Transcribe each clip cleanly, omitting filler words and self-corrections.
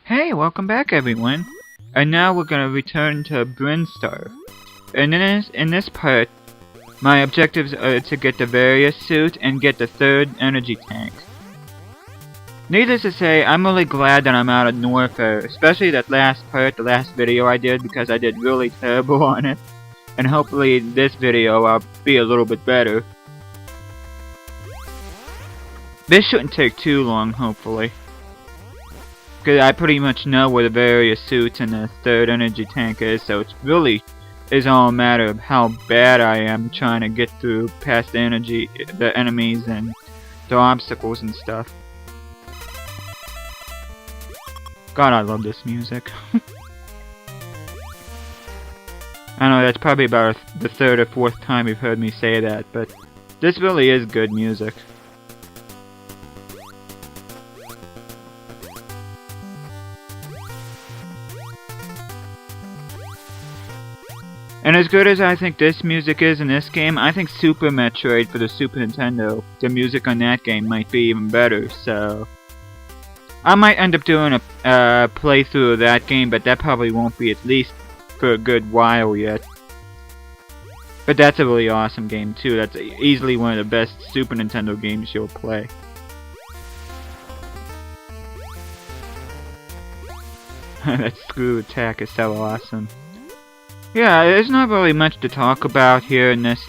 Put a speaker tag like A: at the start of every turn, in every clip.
A: Hey, welcome back everyone. And now we're gonna return to Brinstar. And in this part, my objectives are to get the Varia Suit and get the third energy tank. Needless to say, I'm really glad that I'm out of Norfair, especially that last part, the last video I did, because I did really terrible on it. And hopefully this video I'll be a little bit better. This shouldn't take too long, hopefully. Because I pretty much know where the Varia Suit and the third energy tank is, so it's really is all a matter of how bad I am trying to get through past the enemies and the obstacles and stuff. God, I love this music. I know that's probably about the third or fourth time you've heard me say that, but this really is good music. And as good as I think this music is in this game, I think Super Metroid for the Super Nintendo, the music on that game might be even better, so... I might end up doing a playthrough of that game, but that probably won't be at least for a good while yet. But that's a really awesome game too. That's easily one of the best Super Nintendo games you'll play. That screw attack is so awesome. Yeah, there's not really much to talk about here in this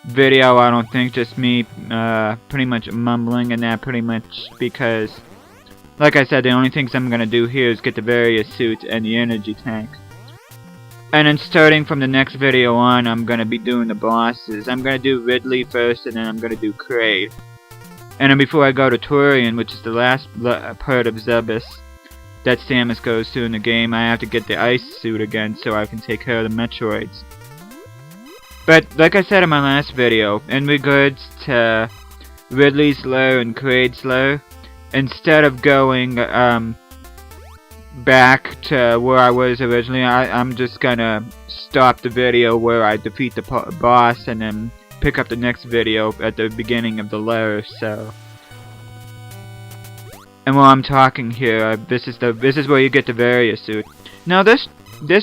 A: video, I don't think. Just me pretty much mumbling and that pretty much because, like I said, the only things I'm gonna do here is get the Varia Suit and the energy tank. And then starting from the next video on, I'm gonna be doing the bosses. I'm gonna do Ridley first, and then I'm gonna do Kraid. And then before I go to Turian, which is the last part of Zebus that Samus goes to in the game, I have to get the ice suit again so I can take care of the Metroids. But like I said in my last video, in regards to Ridley's lair and Kraid's lair, instead of going back to where I was originally, I'm just gonna stop the video where I defeat the boss and then pick up the next video at the beginning of the lair, so... And while I'm talking here, this is where you get the Varia Suit. Now this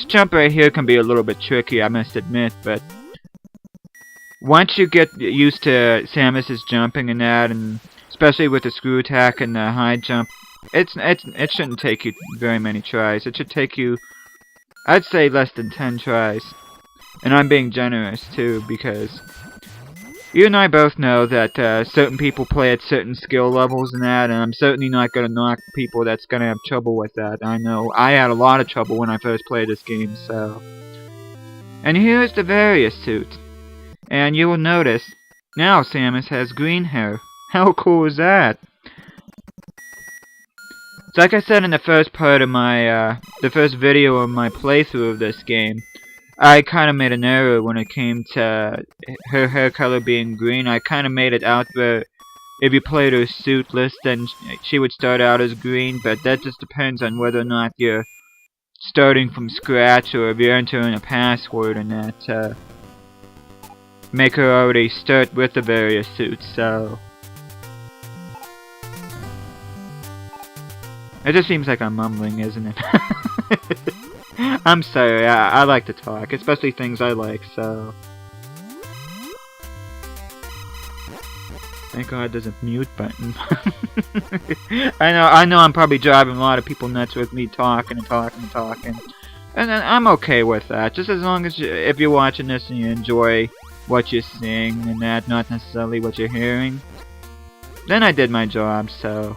A: jump right here can be a little bit tricky, I must admit, but once you get used to Samus's jumping and that, and especially with the screw attack and the high jump, it shouldn't take you very many tries. It should take you, I'd say, less than 10 tries. And I'm being generous too, because you and I both know that certain people play at certain skill levels and that, and I'm certainly not going to knock people that's going to have trouble with that. I know I had a lot of trouble when I first played this game, so... And here's the Varia Suit. And you will notice, now Samus has green hair. How cool is that? So like I said in the first part of my, the first video of my playthrough of this game, I kind of made an error when it came to her hair color being green. I kind of made it out where if you played her suit list, then she would start out as green, but that just depends on whether or not you're starting from scratch or if you're entering a password and that make her already start with the Varia Suit, so... It just seems like I'm mumbling, isn't it? I'm sorry, I like to talk, especially things I like, so... Thank God there's a mute button. I know I'm probably driving a lot of people nuts with me talking and talking and talking. And I'm okay with that, just as long as if you're watching this and you enjoy what you're seeing and that, not necessarily what you're hearing, then I did my job, so...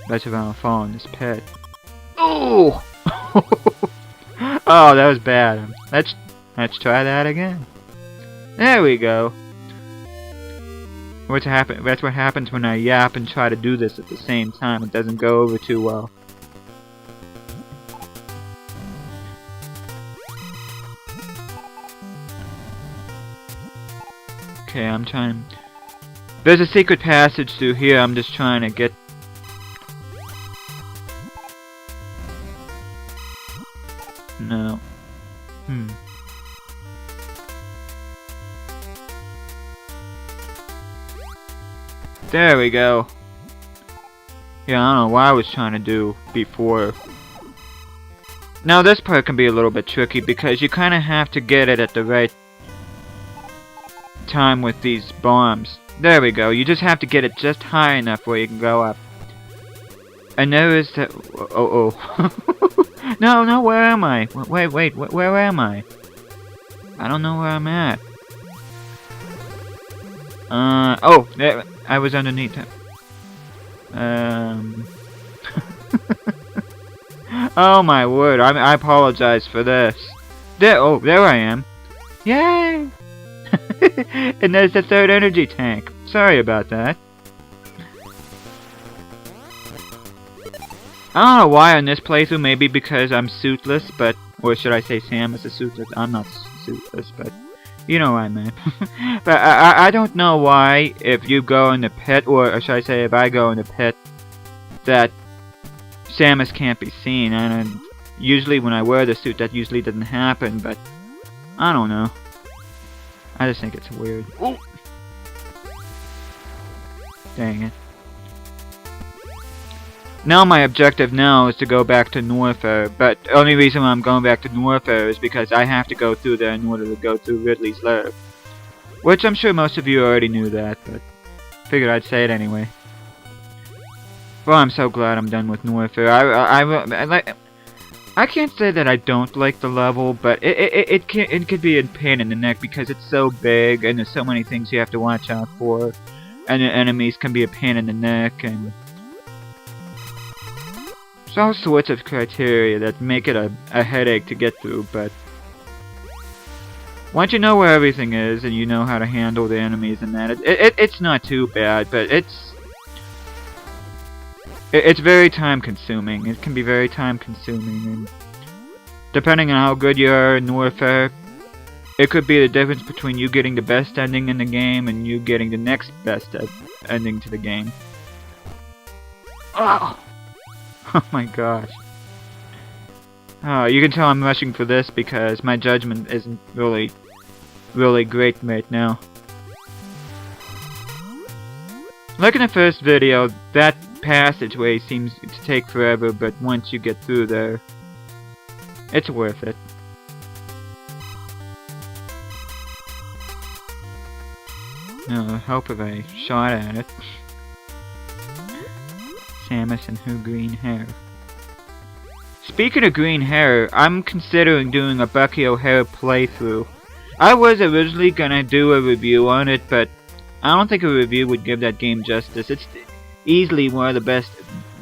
A: Bet you I'll fall in this pit. Oh! Oh, that was bad. Let's try that again. There we go. That's what happens when I yap and try to do this at the same time. It doesn't go over too well. Okay, I'm trying... There's a secret passage through here, I'm just trying to get... No. There we go. Yeah, I don't know what I was trying to do before. Now this part can be a little bit tricky because you kind of have to get it at the right time with these bombs. There we go. You just have to get it just high enough where you can go up. And there is that. Oh. No, where am I? Wait, where am I? I don't know where I'm at. Oh, there, I was underneath him. Oh my word, I apologize for this. There I am. Yay! And there's the third energy tank. Sorry about that. I don't know why on this playthrough, maybe because I'm suitless, but... Or should I say Samus is suitless? I'm not suitless, but... You know what I meant. But I don't know why, if you go in the pit, or should I say if I go in the pit, that Samus can't be seen. And usually when I wear the suit, that usually doesn't happen, but... I don't know. I just think it's weird. Ooh. Dang it. Now my objective now is to go back to Norfair, but the only reason why I'm going back to Norfair is because I have to go through there in order to go through Ridley's lair. Which I'm sure most of you already knew that, but figured I'd say it anyway. Well, I'm so glad I'm done with Norfair. I can't say that I don't like the level, but it could be a pain in the neck because it's so big and there's so many things you have to watch out for, and the enemies can be a pain in the neck, and there's all sorts of criteria that make it a headache to get through, but once you know where everything is and you know how to handle the enemies and that, it's not too bad, but it's very time consuming. It can be very time consuming, and depending on how good you are in Norfair, it could be the difference between you getting the best ending in the game and you getting the next best ending to the game. Oh! Oh my gosh. You can tell I'm rushing for this because my judgment isn't really great right now. Like in the first video, that passageway seems to take forever, but once you get through there, it's worth it. I hope if I shot at it. Samus and her green hair. Speaking of green hair, I'm considering doing a Bucky O'Hare playthrough. I was originally gonna do a review on it, but I don't think a review would give that game justice. It's easily one of the best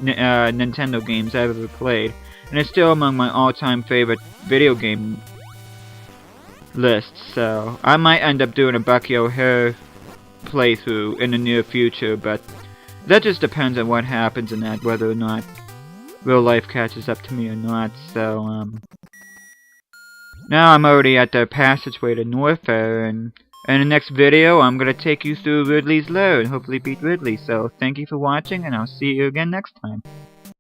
A: Nintendo games I've ever played, and it's still among my all-time favorite video game lists, so I might end up doing a Bucky O'Hare playthrough in the near future, but that just depends on what happens in that, whether or not real life catches up to me or not, so, now I'm already at the passageway to Norfair, and in the next video, I'm gonna take you through Ridley's lair and hopefully beat Ridley, so thank you for watching, and I'll see you again next time.